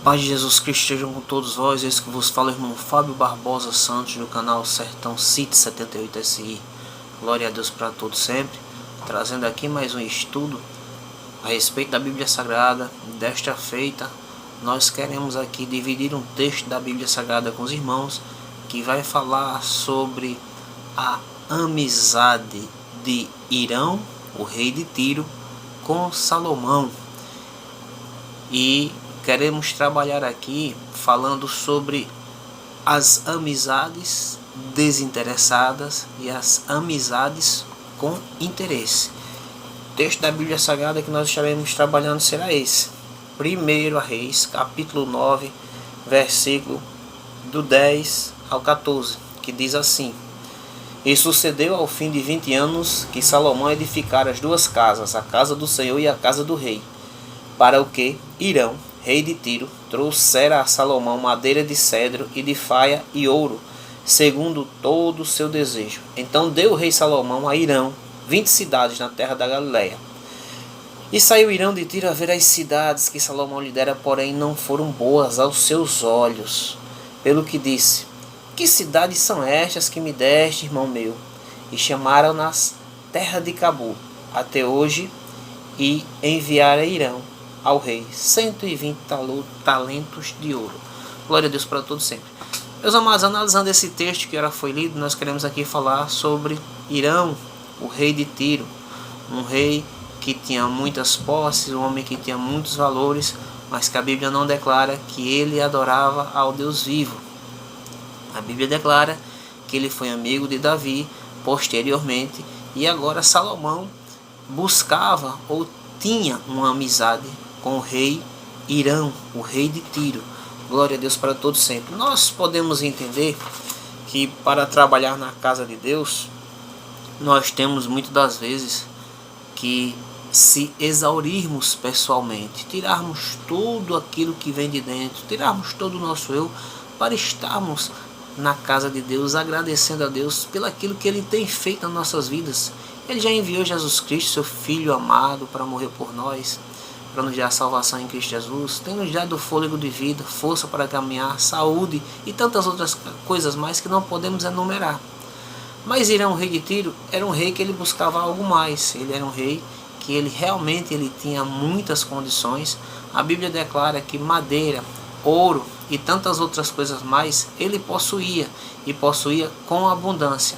Paz de Jesus Cristo estejam com todos vós. Esse que vos fala, irmão Fábio Barbosa Santos, do canal Sertão City 78 SI. Glória a Deus para todos sempre. Trazendo aqui mais um estudo a respeito da Bíblia Sagrada. Desta feita, nós queremos aqui dividir um texto da Bíblia Sagrada com os irmãos, que vai falar sobre a amizade de Hirão, o rei de Tiro, com Salomão. E queremos trabalhar aqui falando sobre as amizades desinteressadas e as amizades com interesse. O texto da Bíblia Sagrada que nós estaremos trabalhando será esse. 1 Reis, capítulo 9, versículo do 10 ao 14, que diz assim: E sucedeu ao fim de 20 anos que Salomão edificara as duas casas, a casa do Senhor e a casa do rei, para o que Hirão, rei de Tiro, trouxera a Salomão madeira de cedro e de faia e ouro, segundo todo o seu desejo. Então deu o rei Salomão a Hirão 20 cidades na terra da Galileia. E saiu Hirão de Tiro a ver as cidades que Salomão lhe dera, porém não foram boas aos seus olhos. Pelo que disse: Que cidades são estas que me deste, irmão meu? E chamaram-nas terra de Cabu, até hoje, e enviaram a Hirão ao rei 120 talentos de ouro. Glória a Deus para todos sempre. Meus amados, analisando esse texto que já foi lido, nós queremos aqui falar sobre Hirão, o rei de Tiro, um rei que tinha muitas posses, um homem que tinha muitos valores, mas que a Bíblia não declara que ele adorava ao Deus vivo. A Bíblia declara que ele foi amigo de Davi posteriormente, e agora Salomão buscava ou tinha uma amizade com o rei Hirão, o rei de Tiro. Glória a Deus para todos sempre. Nós podemos entender que para trabalhar na casa de Deus, nós temos muitas das vezes que se exaurirmos pessoalmente, tirarmos tudo aquilo que vem de dentro, tirarmos todo o nosso eu, para estarmos na casa de Deus, agradecendo a Deus pelo aquilo que Ele tem feito nas nossas vidas. Ele já enviou Jesus Cristo, seu Filho amado, para morrer por nós, para nos dar salvação em Cristo Jesus. Tem nos dado fôlego de vida, força para caminhar, saúde e tantas outras coisas mais que não podemos enumerar. Mas Hirão, o rei de Tiro, era um rei que ele buscava algo mais. Ele era um rei que ele tinha muitas condições. A Bíblia declara que madeira, ouro e tantas outras coisas mais ele possuía, e possuía com abundância.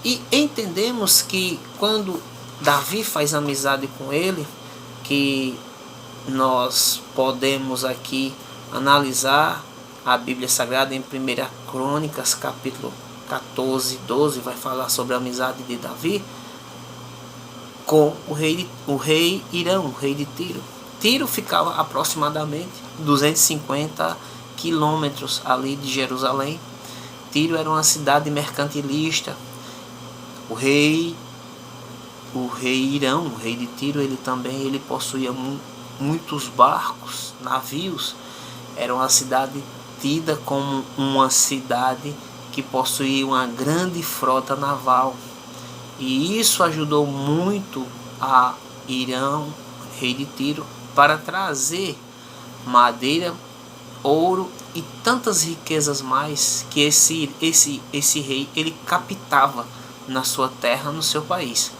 E entendemos que quando Davi faz amizade com ele, que nós podemos aqui analisar a Bíblia Sagrada em 1 Crônicas, capítulo 14, 12, vai falar sobre a amizade de Davi com o rei Hirão, o rei de Tiro. Tiro ficava aproximadamente 250 quilômetros ali de Jerusalém. Tiro era uma cidade mercantilista. O rei Hirão, o rei de Tiro, ele possuía muitos barcos, navios. Era uma cidade tida como uma cidade que possuía uma grande frota naval. E isso ajudou muito a Hirão, rei de Tiro, para trazer madeira, ouro e tantas riquezas mais que esse rei ele captava na sua terra, no seu país.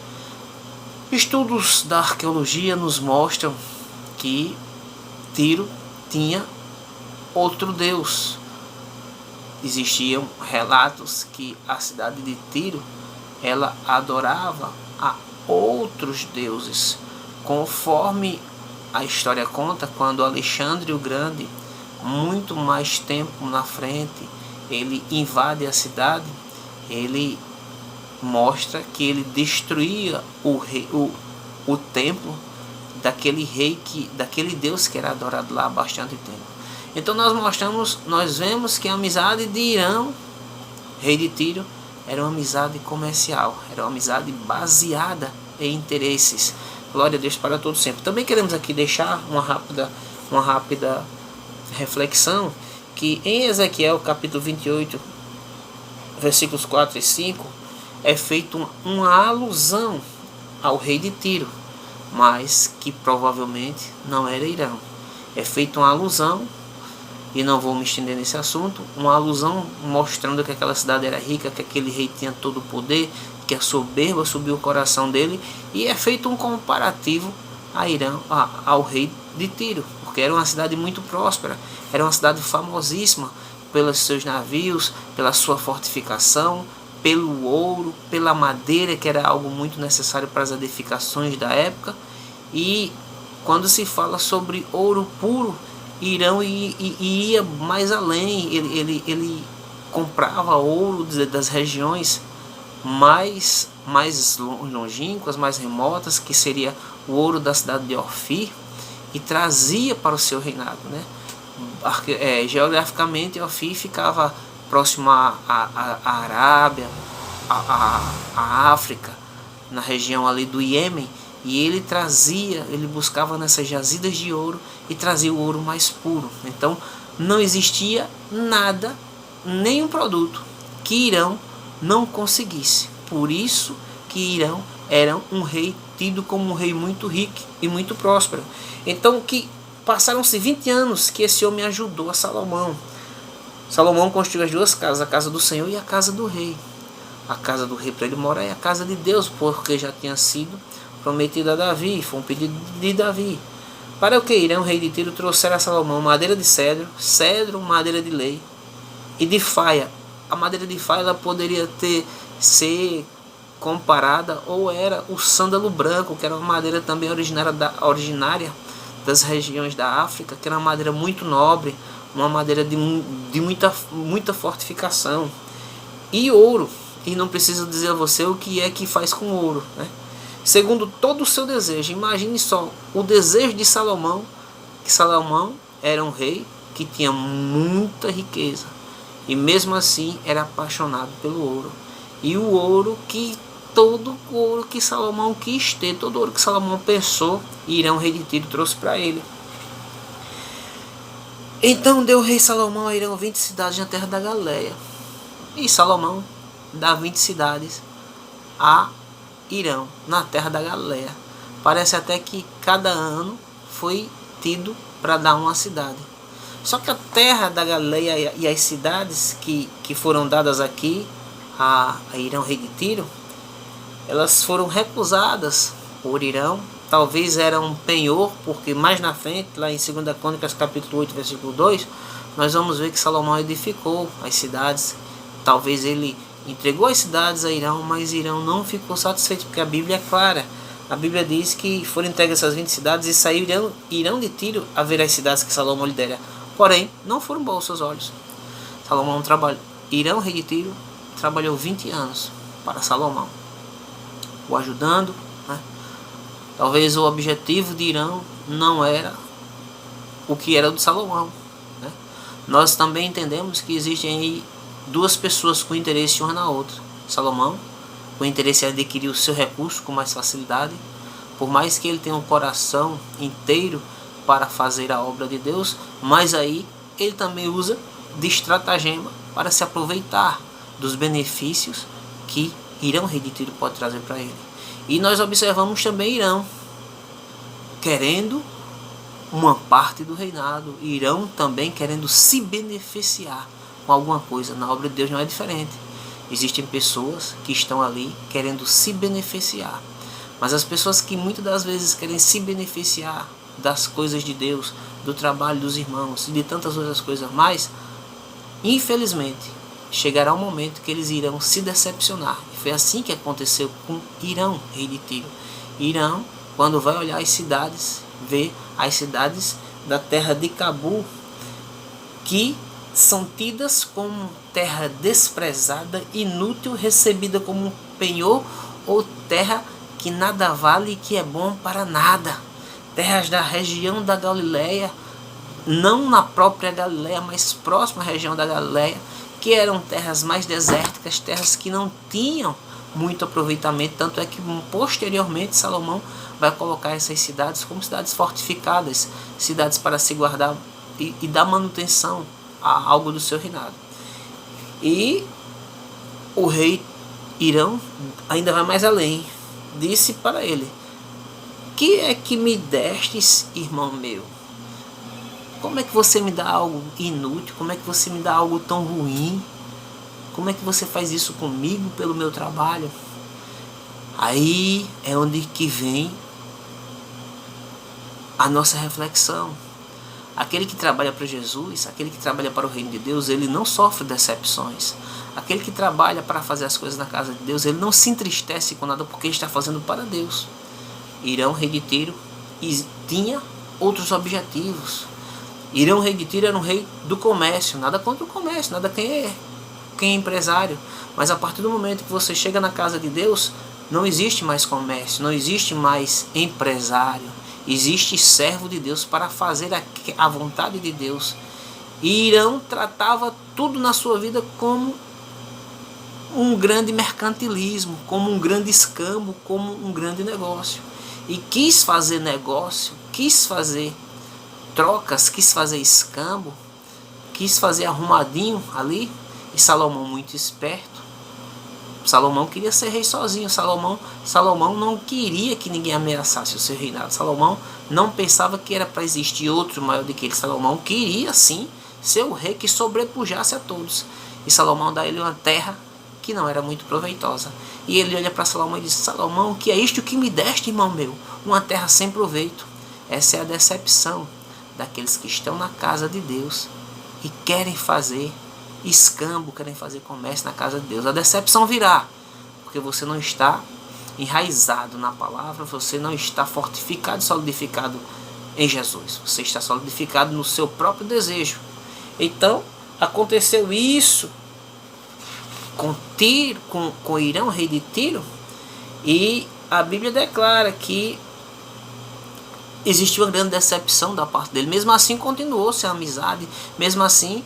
Estudos da arqueologia nos mostram que Tiro tinha outro Deus. Existiam relatos que a cidade de Tiro ela adorava a outros deuses, conforme a história conta. Quando Alexandre o Grande, muito mais tempo na frente, ele invade a cidade, ele mostra que ele destruía o templo daquele rei, daquele Deus que era adorado lá há bastante tempo. Então nós vemos que a amizade de Hirão, rei de Tiro, era uma amizade comercial, era uma amizade baseada em interesses. Glória a Deus para todos sempre. Também queremos aqui deixar uma rápida reflexão, que em Ezequiel capítulo 28, versículos 4 e 5, é feita uma alusão ao rei de Tiro, mas que provavelmente não era Hirão. É feita uma alusão e não vou me estender nesse assunto, uma alusão mostrando que aquela cidade era rica, que aquele rei tinha todo o poder, que a soberba subiu o coração dele, e é feito um comparativo a Irã, ao rei de Tiro, porque era uma cidade muito próspera, era uma cidade famosíssima pelos seus navios, pela sua fortificação, pelo ouro, pela madeira, que era algo muito necessário para as edificações da época. E quando se fala sobre ouro puro, Irão ia mais além, ele comprava ouro das regiões mais longínquas, mais remotas, que seria o ouro da cidade de Ofir, e trazia para o seu reinado, né? Geograficamente, Ofir ficava próximo à Arábia, à África, na região ali do Iêmen, e ele buscava nessas jazidas de ouro e trazia o ouro mais puro. Então não existia nada, nenhum produto que Irão não conseguisse. Por isso que Irão era um rei tido como um rei muito rico e muito próspero. Então que passaram-se 20 anos que esse homem ajudou a Salomão. Salomão construiu as duas casas, a casa do Senhor e a casa do rei. A casa do rei para ele morar é a casa de Deus, porque já tinha sido prometida a Davi, foi um pedido de Davi. Para o que Irão, rei de Tiro, trouxera a Salomão madeira de cedro, madeira de lei e de faia. A madeira de faia ela poderia ser comparada, ou era o sândalo branco, que era uma madeira também originária das regiões da África, que era uma madeira muito nobre, uma madeira de muita fortificação. E ouro, e não preciso dizer a você o que é que faz com ouro, né? Segundo todo o seu desejo. Imagine só o desejo de Salomão, que Salomão era um rei que tinha muita riqueza, e mesmo assim era apaixonado pelo ouro. E o ouro todo o ouro que Salomão quis ter, todo o ouro que Salomão pensou, Irão, rei de Tiro, trouxe para ele. Então deu o rei Salomão a Irão 20 cidades na terra da Galileia. E Salomão dá 20 cidades a Irão, na terra da Galileia. Parece até que cada ano foi tido para dar uma cidade. Só que a terra da Galileia e as cidades que foram dadas aqui a Irão, rei de Tiro, elas foram recusadas por Irão. Talvez era um penhor, porque mais na frente, lá em 2 Crônicas capítulo 8, versículo 2, nós vamos ver que Salomão edificou as cidades. Talvez ele entregou as cidades a Irão, mas Irão não ficou satisfeito, porque a Bíblia é clara. A Bíblia diz que foram entregues essas 20 cidades e saiu Irão de Tiro a ver as cidades que Salomão lhe dera. Porém, não foram bons aos seus olhos. Salomão trabalhou. Irão, rei de Tiro, trabalhou 20 anos para Salomão, o ajudando, né? Talvez o objetivo de Irão não era o que era o de Salomão, né? Nós também entendemos que existem aí duas pessoas com interesse uma na outra. Salomão, com interesse em adquirir o seu recurso com mais facilidade, por mais que ele tenha um coração inteiro para fazer a obra de Deus, mas aí ele também usa de estratagema para se aproveitar dos benefícios que Irão, rei de Tiro, pode trazer para ele. E nós observamos também Irão querendo uma parte do reinado, Irão também querendo se beneficiar com alguma coisa. Na obra de Deus não é diferente. Existem pessoas que estão ali querendo se beneficiar, mas as pessoas que muitas das vezes querem se beneficiar das coisas de Deus, do trabalho dos irmãos e de tantas outras coisas mais, infelizmente chegará um momento que eles irão se decepcionar. E foi assim que aconteceu com Irão, rei de Tiro. Irão, quando vai olhar as cidades, vê as cidades da terra de Cabu, que são tidas como terra desprezada, inútil, recebida como um penhor, ou terra que nada vale e que é bom para nada. Terras da região da Galileia, não na própria Galileia, mas próxima à região da Galileia, que eram terras mais desérticas, terras que não tinham muito aproveitamento. Tanto é que posteriormente Salomão vai colocar essas cidades como cidades fortificadas, cidades para se guardar e dar manutenção a algo do seu reinado. E o rei Irão ainda vai mais além. Disse para ele: que é que me destes, irmão meu? como é que você me dá algo inútil? Como é que você me dá algo tão ruim? Como é que você faz isso comigo pelo meu trabalho? Aí é onde que vem a nossa reflexão. Aquele que trabalha para Jesus, aquele que trabalha para o reino de Deus, ele não sofre decepções. Aquele que trabalha para fazer as coisas na casa de Deus, ele não se entristece com nada porque ele está fazendo para Deus. Irão, rei de Tiro, tinha outros objetivos. Irão, rei de Tiro, era um rei do comércio. Nada contra o comércio, nada quem é empresário. Mas a partir do momento que você chega na casa de Deus, não existe mais comércio, não existe mais empresário. Existe servo de Deus para fazer a vontade de Deus. E Irão tratava tudo na sua vida como um grande mercantilismo, como um grande escambo, como um grande negócio. E quis fazer negócio, quis fazer trocas, quis fazer escambo, quis fazer arrumadinho ali. E Salomão, muito esperto, Salomão queria ser rei sozinho. Salomão não queria que ninguém ameaçasse o seu reinado. Salomão não pensava que era para existir outro maior do que ele. Salomão queria sim ser o rei que sobrepujasse a todos. E Salomão dá a ele uma terra que não era muito proveitosa. E ele olha para Salomão e diz: Salomão, o que é isto que me deste, irmão meu? Uma terra sem proveito. Essa é a decepção daqueles que estão na casa de Deus e querem fazer escambo, querem fazer comércio na casa de Deus. A decepção virá, porque você não está enraizado na palavra, você não está fortificado, solidificado em Jesus. Você está solidificado no seu próprio desejo. Então, aconteceu isso com Irão, rei de Tiro, e a Bíblia declara que existiu uma grande decepção da parte dele. Mesmo assim continuou-se a amizade. Mesmo assim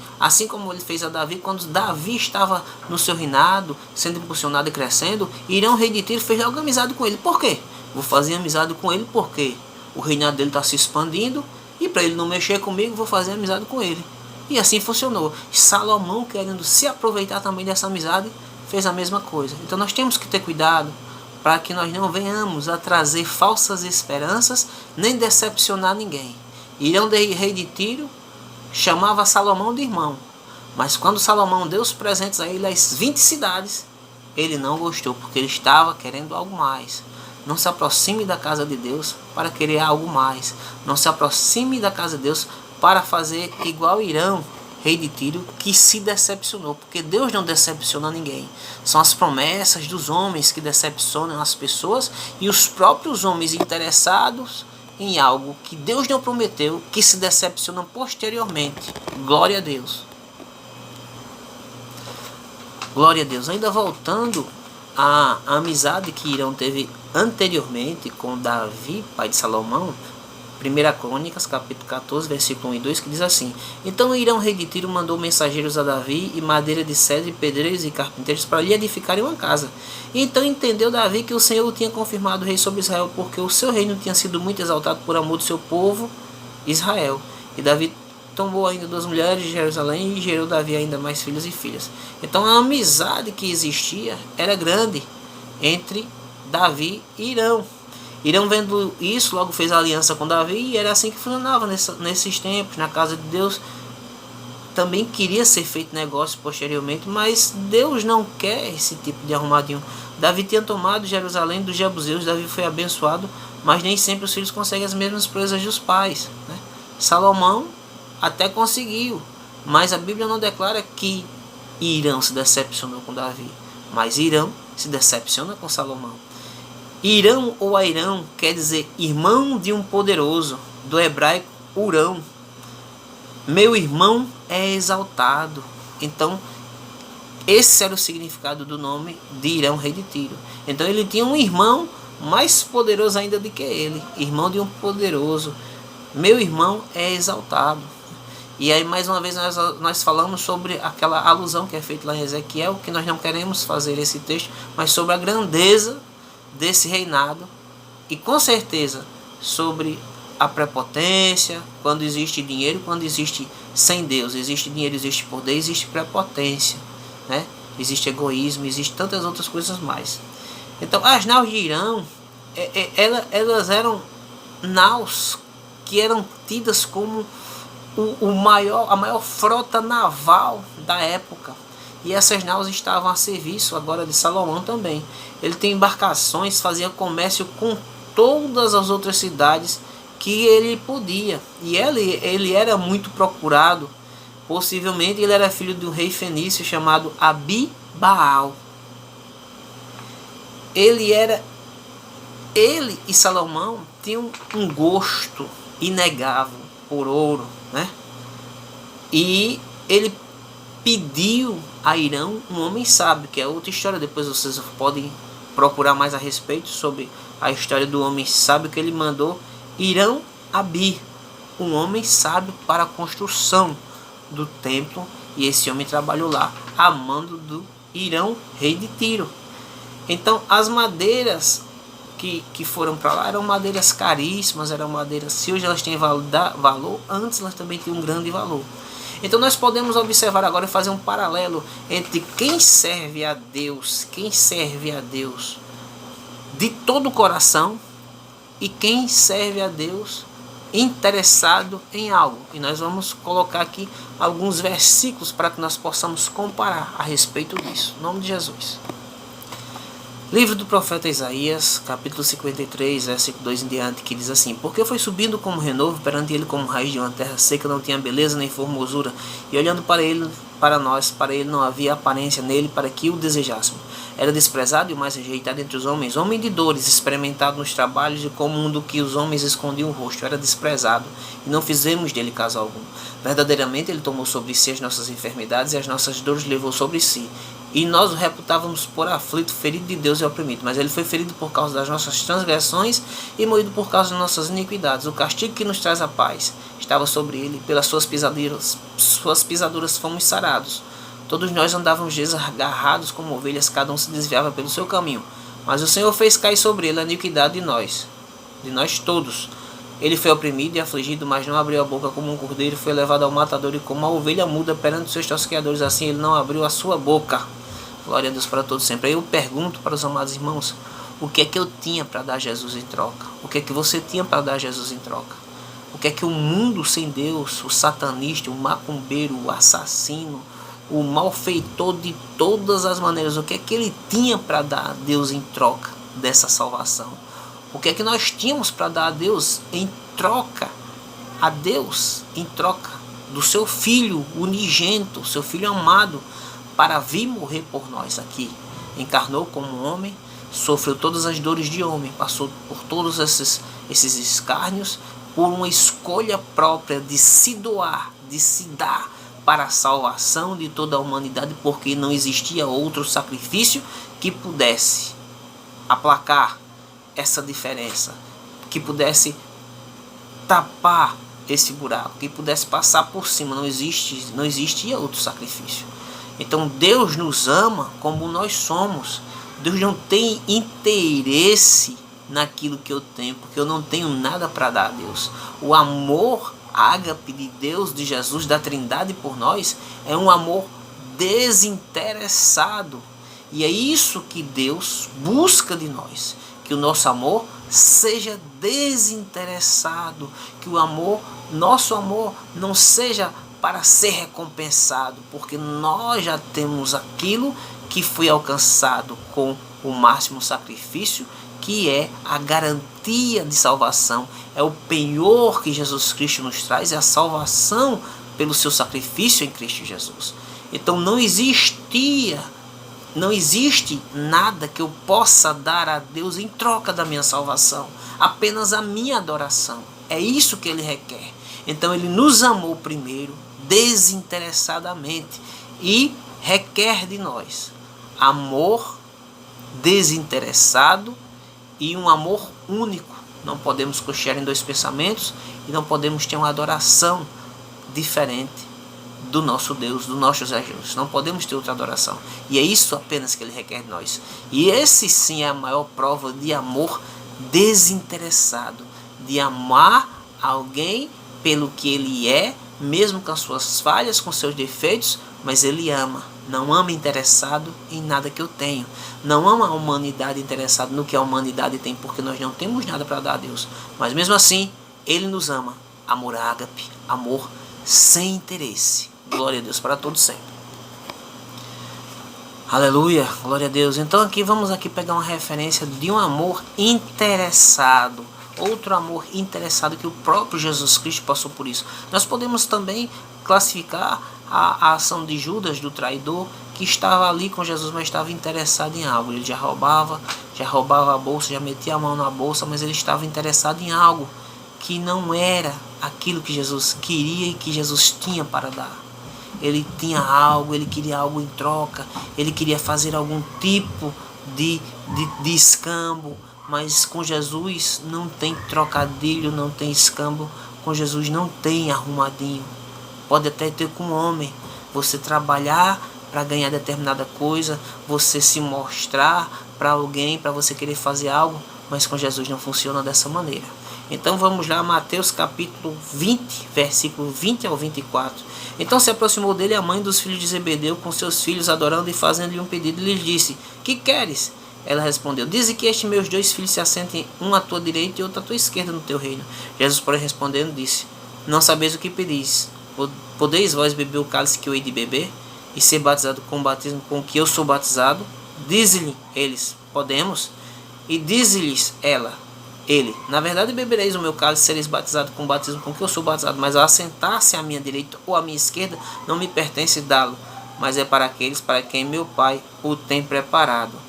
como ele fez a Davi, quando Davi estava no seu reinado, sendo impulsionado e crescendo, Irão, rei de Tiro, fez logo amizade com ele. Por quê? Vou fazer amizade com ele porque o reinado dele está se expandindo, e para ele não mexer comigo, vou fazer amizade com ele. E assim funcionou. Salomão, querendo se aproveitar também dessa amizade, fez a mesma coisa. Então nós temos que ter cuidado para que nós não venhamos a trazer falsas esperanças, nem decepcionar ninguém. Irão, rei de Tiro, chamava Salomão de irmão, mas quando Salomão deu os presentes a ele, as 20 cidades, ele não gostou, porque ele estava querendo algo mais. Não se aproxime da casa de Deus para querer algo mais. Não se aproxime da casa de Deus para fazer igual Irão, rei de Tiro, que se decepcionou, porque Deus não decepciona ninguém. São as promessas dos homens que decepcionam as pessoas, e os próprios homens interessados em algo que Deus não prometeu, que se decepcionam posteriormente. Glória a Deus. Glória a Deus. Ainda voltando à amizade que Irão teve anteriormente com Davi, pai de Salomão, 1 Crônicas, capítulo 14, versículo 1 e 2, que diz assim: Então Irão, rei de Tiro, mandou mensageiros a Davi, e madeira de cedro, e pedreiros e carpinteiros, para lhe edificarem uma casa. E então entendeu Davi que o Senhor o tinha confirmado rei sobre Israel, porque o seu reino tinha sido muito exaltado por amor do seu povo Israel. E Davi tomou ainda 2 mulheres de Jerusalém, e gerou Davi ainda mais filhos e filhas. Então a amizade que existia era grande entre Davi e Irão. Irão, vendo isso, logo fez aliança com Davi, e era assim que funcionava nesses tempos. Na casa de Deus também queria ser feito negócio posteriormente, mas Deus não quer esse tipo de arrumadinho. Davi tinha tomado Jerusalém dos jebuseus, Davi foi abençoado, mas nem sempre os filhos conseguem as mesmas proezas dos pais, né? Salomão até conseguiu, mas a Bíblia não declara que Irão se decepcionou com Davi, mas Irão se decepciona com Salomão. Irão ou Airão quer dizer irmão de um poderoso, do hebraico Urão. Meu irmão é exaltado. Então, esse era o significado do nome de Irão, rei de Tiro. Então, ele tinha um irmão mais poderoso ainda do que ele, irmão de um poderoso. Meu irmão é exaltado. E aí, mais uma vez, nós falamos sobre aquela alusão que é feita lá em Ezequiel, que nós não queremos fazer esse texto, mas sobre a grandeza desse reinado, e com certeza sobre a prepotência. Quando existe dinheiro, quando existe sem Deus, existe dinheiro, existe poder, existe prepotência, né? Existe egoísmo, existe tantas outras coisas mais. Então as naus de Irão, elas eram naus que eram tidas como a maior frota naval da época. E essas naus estavam a serviço agora de Salomão também. Ele tem embarcações, fazia comércio com todas as outras cidades que ele podia. E ele era muito procurado. Possivelmente ele era filho de um rei fenício chamado Abibaal. Ele e Salomão tinham um gosto inegável por ouro, né? E ele pediu a Irão um homem sábio, que é outra história. Depois vocês podem procurar mais a respeito sobre a história do homem sábio que ele mandou. Irão Abi, um homem sábio para a construção do templo, e esse homem trabalhou lá a mando do Irão, rei de Tiro. Então as madeiras que foram para lá eram madeiras caríssimas, eram madeiras, se hoje elas têm valor, antes elas também tinham um grande valor. Então nós podemos observar agora e fazer um paralelo entre quem serve a Deus de todo o coração e quem serve a Deus interessado em algo. E nós vamos colocar aqui alguns versículos para que nós possamos comparar a respeito disso. Em nome de Jesus. Livro do profeta Isaías, capítulo 53, versículo 2 em diante, que diz assim: Porque foi subindo como renovo perante ele, como raiz de uma terra seca, não tinha beleza nem formosura, e olhando para ele não havia aparência nele para que o desejássemos. Era desprezado e o mais rejeitado entre os homens, homem de dores, experimentado nos trabalhos, e como um do que os homens escondiam o rosto. Era desprezado, e não fizemos dele caso algum. Verdadeiramente ele tomou sobre si as nossas enfermidades, e as nossas dores levou sobre si. E nós o reputávamos por aflito, ferido de Deus e oprimido. Mas ele foi ferido por causa das nossas transgressões e moído por causa das nossas iniquidades. O castigo que nos traz a paz estava sobre ele. Pelas suas pisaduras fomos sarados. Todos nós andávamos desgarrados como ovelhas, cada um se desviava pelo seu caminho. Mas o Senhor fez cair sobre ele a iniquidade de nós todos. Ele foi oprimido e afligido, mas não abriu a boca. Como um cordeiro foi levado ao matador, e como uma ovelha muda perante seus tosqueadores, assim ele não abriu a sua boca. Glória a Deus para todos sempre. Aí eu pergunto para os amados irmãos: o que é que eu tinha para dar a Jesus em troca? O que é que você tinha para dar a Jesus em troca? O que é que o mundo sem Deus, o satanista, o macumbeiro, o assassino, o malfeitor de todas as maneiras, o que é que ele tinha para dar a Deus em troca dessa salvação? O que é que nós tínhamos para dar a Deus em troca? A Deus em troca do seu Filho unigênito, seu Filho amado, para vir morrer por nós aqui. Encarnou como homem, sofreu todas as dores de homem, passou por todos esses escárnios, por uma escolha própria de se doar, de se dar para a salvação de toda a humanidade, porque não existia outro sacrifício que pudesse aplacar essa diferença, que pudesse tapar esse buraco, que pudesse passar por cima. Não existia outro sacrifício. Então Deus nos ama como nós somos. Deus não tem interesse naquilo que eu tenho, porque eu não tenho nada para dar a Deus. O amor ágape de Deus, de Jesus, da Trindade por nós, é um amor desinteressado. E é isso que Deus busca de nós, que o nosso amor seja desinteressado, que nosso amor não seja para ser recompensado, porque nós já temos aquilo que foi alcançado com o máximo sacrifício, que é a garantia de salvação, é o penhor que Jesus Cristo nos traz, é a salvação pelo seu sacrifício em Cristo Jesus. Então não existe nada que eu possa dar a Deus em troca da minha salvação, apenas a minha adoração. É isso que ele requer. Então ele nos amou primeiro, desinteressadamente, e requer de nós amor desinteressado e um amor único. Não podemos cochear em dois pensamentos e não podemos ter uma adoração diferente do nosso Deus, do nosso Jesus. Não podemos ter outra adoração. E é isso apenas que ele requer de nós. E esse sim é a maior prova de amor desinteressado, de amar alguém pelo que ele é, mesmo com as suas falhas, com seus defeitos, mas ele ama. Não ama interessado em nada que eu tenho. Não ama a humanidade interessado no que a humanidade tem, porque nós não temos nada para dar a Deus. Mas mesmo assim, ele nos ama. Amor ágape, amor sem interesse. Glória a Deus para todos sempre. Aleluia, glória a Deus. Então aqui vamos pegar uma referência de um amor interessado. Outro amor interessado que o próprio Jesus Cristo passou por isso. Nós podemos também classificar a ação de Judas, do traidor, que estava ali com Jesus, mas estava interessado em algo. Ele já roubava a bolsa, já metia a mão na bolsa, mas ele estava interessado em algo que não era aquilo que Jesus queria e que Jesus tinha para dar. Ele tinha algo, ele queria algo em troca, ele queria fazer algum tipo de escambo, mas com Jesus não tem trocadilho, não tem escambo, com Jesus não tem arrumadinho. Pode até ter com um homem, você trabalhar para ganhar determinada coisa, você se mostrar para alguém, para você querer fazer algo, mas com Jesus não funciona dessa maneira. Então vamos lá, Mateus capítulo 20, versículo 20 ao 24. Então se aproximou dele a mãe dos filhos de Zebedeu com seus filhos, adorando e fazendo-lhe um pedido, e lhes disse: que queres? Ela respondeu: dize que estes meus 2 filhos se assentem, um à tua direita e outro à tua esquerda no teu reino. Jesus, porém, respondendo, disse: não sabeis o que pedis. Podeis vós beber o cálice que eu hei de beber, e ser batizado com o batismo com que eu sou batizado? Dize-lhe eles: podemos. E dize-lhes ele: na verdade bebereis o meu cálice, sereis batizados com o batismo com que eu sou batizado, mas ao assentar-se à minha direita ou à minha esquerda, não me pertence dá-lo, mas é para aqueles para quem meu Pai o tem preparado.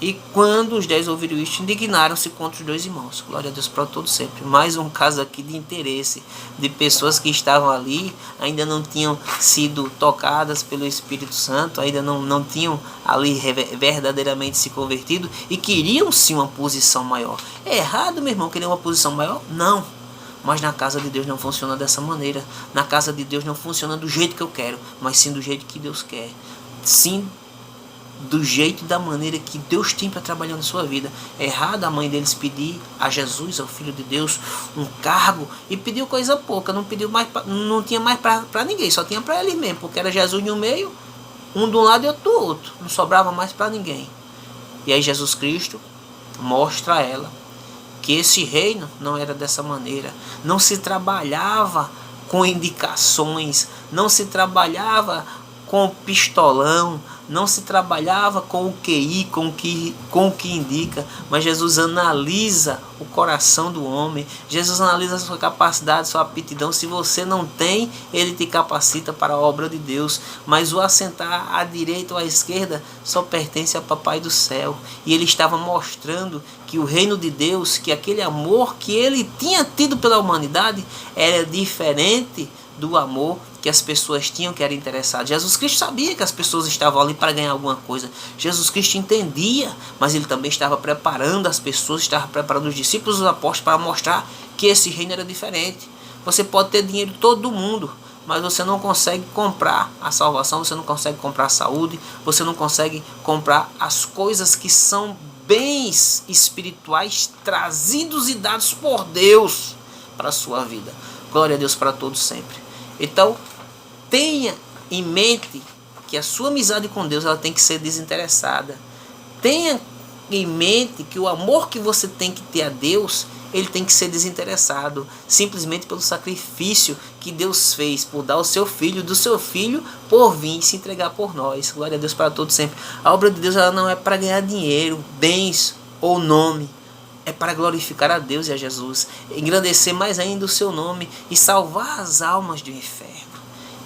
E quando os 10 ouviram isto, indignaram-se contra os 2 irmãos. Glória a Deus para todos sempre. Mais um caso aqui de interesse de pessoas que estavam ali, ainda não tinham sido tocadas pelo Espírito Santo, ainda não tinham ali verdadeiramente se convertido e queriam sim uma posição maior. É errado, meu irmão, querer uma posição maior? Não. Mas na casa de Deus não funciona dessa maneira. Na casa de Deus não funciona do jeito que eu quero, mas sim do jeito que Deus quer. Sim, do jeito e da maneira que Deus tem para trabalhar na sua vida. É errado a mãe deles pedir a Jesus, ao Filho de Deus, um cargo, e pediu coisa pouca, não pediu mais, não tinha mais para ninguém, só tinha para eles mesmo, porque era Jesus no meio, um de um lado e outro do outro, não sobrava mais para ninguém. E aí Jesus Cristo mostra a ela que esse reino não era dessa maneira, não se trabalhava com indicações, não se trabalhava com pistolão, não se trabalhava com o QI, com o que indica, mas Jesus analisa o coração do homem, Jesus analisa a sua capacidade, sua aptidão. Se você não tem, ele te capacita para a obra de Deus, mas o assentar à direita ou à esquerda só pertence ao Papai do céu. E ele estava mostrando que o reino de Deus, que aquele amor que ele tinha tido pela humanidade, era diferente do amor que as pessoas tinham, que era interessado. Jesus Cristo sabia que as pessoas estavam ali para ganhar alguma coisa. Jesus Cristo entendia, mas ele também estava preparando as pessoas, estava preparando os discípulos, os apóstolos, para mostrar que esse reino era diferente. Você pode ter dinheiro de todo mundo, mas você não consegue comprar a salvação, você não consegue comprar a saúde, você não consegue comprar as coisas que são bens espirituais trazidos e dados por Deus para a sua vida. Glória a Deus para todos sempre. Então, tenha em mente que a sua amizade com Deus ela tem que ser desinteressada. Tenha em mente que o amor que você tem que ter a Deus, ele tem que ser desinteressado, simplesmente pelo sacrifício que Deus fez por dar o seu filho, do seu filho por vir se entregar por nós. Glória a Deus para todos sempre. A obra de Deus ela não é para ganhar dinheiro, bens ou nome. É para glorificar a Deus e a Jesus, engrandecer mais ainda o seu nome e salvar as almas do inferno.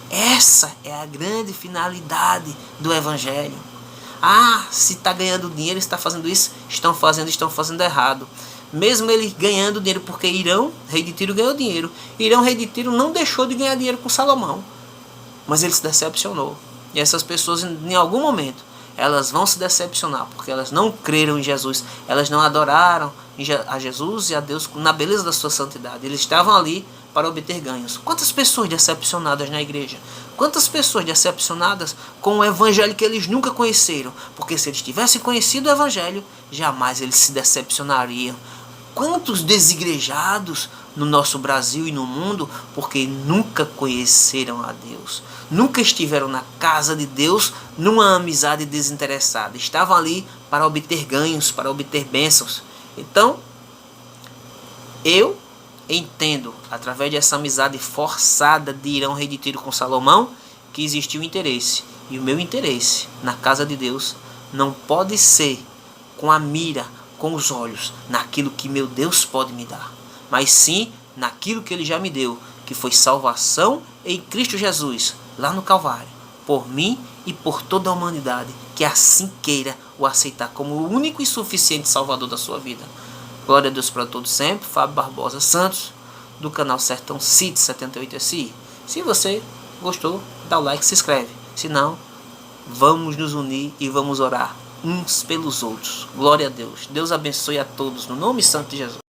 Essa é a grande finalidade do Evangelho. Se está ganhando dinheiro, está fazendo isso, estão fazendo errado. Mesmo ele ganhando dinheiro, porque Irão, rei de Tiro, ganhou dinheiro. Irão, rei de Tiro, não deixou de ganhar dinheiro com Salomão, mas ele se decepcionou. E essas pessoas, em algum momento, elas vão se decepcionar, porque elas não creram em Jesus, elas não adoraram a Jesus e a Deus na beleza da sua santidade. Eles estavam ali para obter ganhos. Quantas pessoas decepcionadas na igreja? Quantas pessoas decepcionadas com o evangelho que eles nunca conheceram? Porque se eles tivessem conhecido o evangelho, jamais eles se decepcionariam. Quantos desigrejados no nosso Brasil e no mundo, porque nunca conheceram a Deus, nunca estiveram na casa de Deus numa amizade desinteressada, estavam ali para obter ganhos, para obter bênçãos. Então, eu entendo, através dessa amizade forçada de Irão Rei de Tiro com Salomão, que existiu interesse. E o meu interesse na casa de Deus não pode ser com a mira, com os olhos, naquilo que meu Deus pode me dar, mas sim naquilo que Ele já me deu, que foi salvação em Cristo Jesus, lá no Calvário, por mim e por toda a humanidade, que assim queira o aceitar como o único e suficiente Salvador da sua vida. Glória a Deus para todos sempre. Fábio Barbosa Santos, do canal Sertão City 78 SI. Se você gostou, dá o like, se inscreve. Se não, vamos nos unir e vamos orar uns pelos outros. Glória a Deus. Deus abençoe a todos, no nome santo de Jesus.